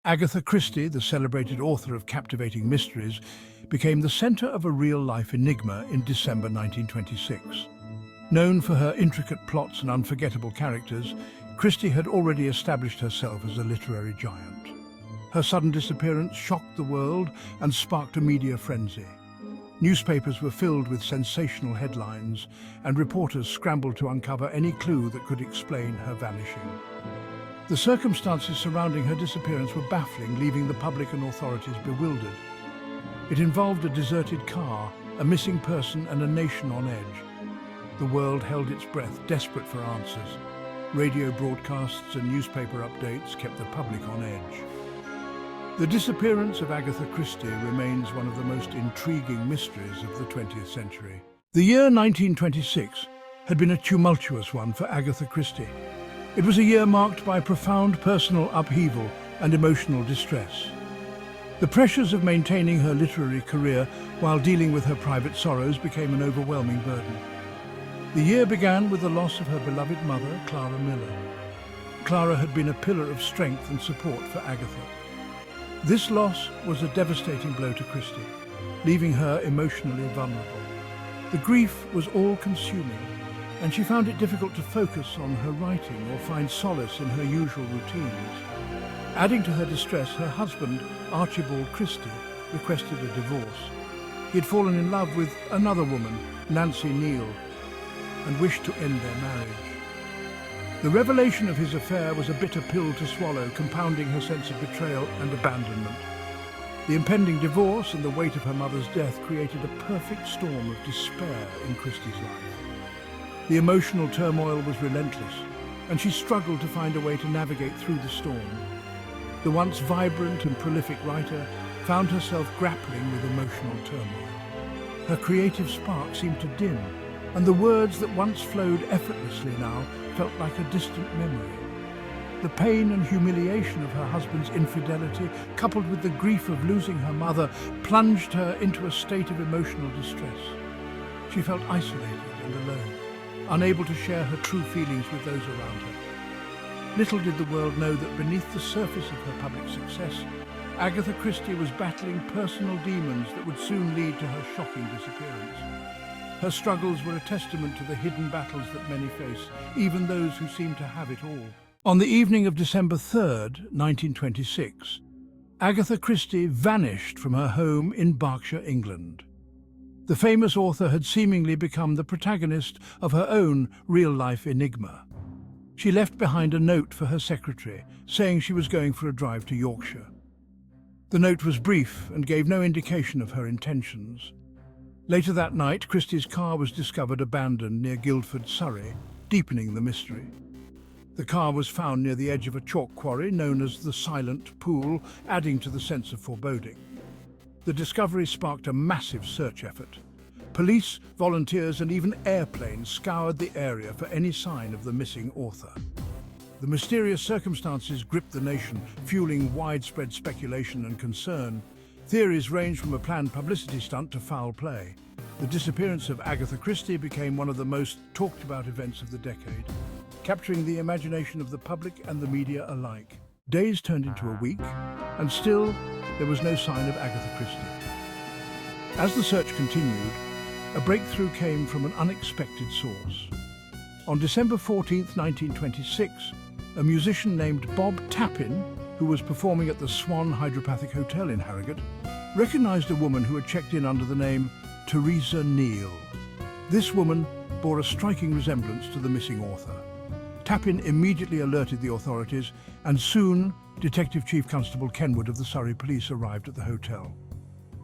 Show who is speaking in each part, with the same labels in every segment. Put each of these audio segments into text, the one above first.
Speaker 1: Agatha Christie, the celebrated author of captivating mysteries, became the center of a real-life enigma in December 1926. Known for her intricate plots and unforgettable characters, Christie had already established herself as a literary giant. Her sudden disappearance shocked the world and sparked a media frenzy. Newspapers were filled with sensational headlines, and reporters scrambled to uncover any clue that could explain her vanishing. The circumstances surrounding her disappearance were baffling, leaving the public and authorities bewildered. It involved a deserted car, a missing person, and a nation on edge. The world held its breath, desperate for answers. Radio broadcasts and newspaper updates kept the public on edge. The disappearance of Agatha Christie remains one of the most intriguing mysteries of the 20th century. The year 1926 had been a tumultuous one for Agatha Christie. It was a year marked by profound personal upheaval and emotional distress. The pressures of maintaining her literary career while dealing with her private sorrows became an overwhelming burden. The year began with the loss of her beloved mother, Clara Miller. Clara had been a pillar of strength and support for Agatha. This loss was a devastating blow to Christie, leaving her emotionally vulnerable. The grief was all-consuming, and she found it difficult to focus on her writing or find solace in her usual routines. Adding to her distress, her husband, Archibald Christie, requested a divorce. He had fallen in love with another woman, Nancy Neal, and wished to end their marriage. The revelation of his affair was a bitter pill to swallow, compounding her sense of betrayal and abandonment. The impending divorce and the weight of her mother's death created a perfect storm of despair in Christie's life. The emotional turmoil was relentless, and she struggled to find a way to navigate through the storm. The once vibrant and prolific writer found herself grappling with emotional turmoil. Her creative spark seemed to dim, and the words that once flowed effortlessly now felt like a distant memory. The pain and humiliation of her husband's infidelity, coupled with the grief of losing her mother, plunged her into a state of emotional distress. She felt isolated and alone, unable to share her true feelings with those around her. Little did the world know that beneath the surface of her public success, Agatha Christie was battling personal demons that would soon lead to her shocking disappearance. Her struggles were a testament to the hidden battles that many face, even those who seem to have it all. On the evening of December 3rd, 1926, Agatha Christie vanished from her home in Berkshire, England. The famous author had seemingly become the protagonist of her own real-life enigma. She left behind a note for her secretary, saying she was going for a drive to Yorkshire. The note was brief and gave no indication of her intentions. Later that night, Christie's car was discovered abandoned near Guildford, Surrey, deepening the mystery. The car was found near the edge of a chalk quarry known as the Silent Pool, adding to the sense of foreboding. The discovery sparked a massive search effort. Police, volunteers, and even airplanes scoured the area for any sign of the missing author. The mysterious circumstances gripped the nation, fueling widespread speculation and concern. Theories ranged from a planned publicity stunt to foul play. The disappearance of Agatha Christie became one of the most talked about events of the decade, capturing the imagination of the public and the media alike. Days turned into a week, and still there was no sign of Agatha Christie. As the search continued, a breakthrough came from an unexpected source. On December 14, 1926, a musician named Bob Tappin, who was performing at the Swan Hydropathic Hotel in Harrogate, recognized a woman who had checked in under the name Teresa Neal. This woman bore a striking resemblance to the missing author. Tappin immediately alerted the authorities, and soon Detective Chief Constable Kenwood of the Surrey Police arrived at the hotel.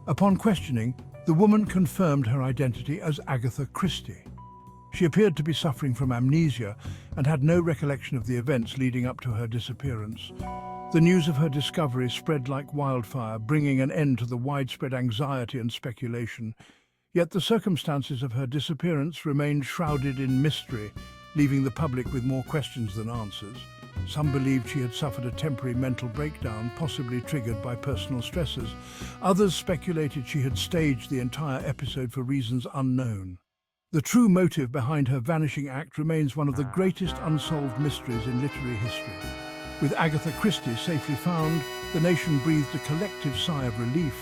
Speaker 1: Upon questioning, the woman confirmed her identity as Agatha Christie. She appeared to be suffering from amnesia and had no recollection of the events leading up to her disappearance. The news of her discovery spread like wildfire, bringing an end to the widespread anxiety and speculation. Yet the circumstances of her disappearance remained shrouded in mystery, leaving the public with more questions than answers. Some believed she had suffered a temporary mental breakdown, possibly triggered by personal stresses. Others speculated she had staged the entire episode for reasons unknown. The true motive behind her vanishing act remains one of the greatest unsolved mysteries in literary history. With Agatha Christie safely found, the nation breathed a collective sigh of relief.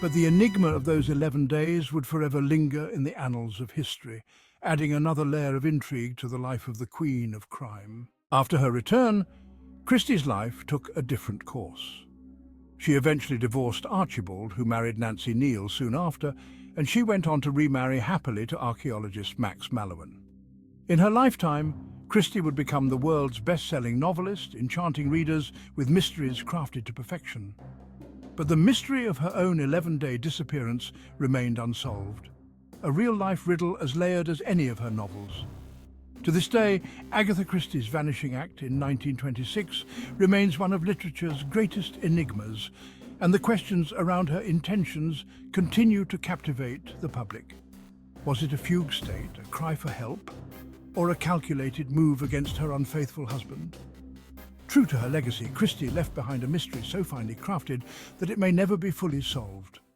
Speaker 1: But the enigma of those 11 days would forever linger in the annals of history, adding another layer of intrigue to the life of the Queen of Crime. After her return, Christie's life took a different course. She eventually divorced Archibald, who married Nancy Neal soon after, and she went on to remarry happily to archaeologist Max Mallowan. In her lifetime, Christie would become the world's best-selling novelist, enchanting readers with mysteries crafted to perfection. But the mystery of her own 11-day disappearance remained unsolved, a real-life riddle as layered as any of her novels. To this day, Agatha Christie's vanishing act in 1926 remains one of literature's greatest enigmas, and the questions around her intentions continue to captivate the public. Was it a fugue state, a cry for help, or a calculated move against her unfaithful husband? True to her legacy, Christie left behind a mystery so finely crafted that it may never be fully solved.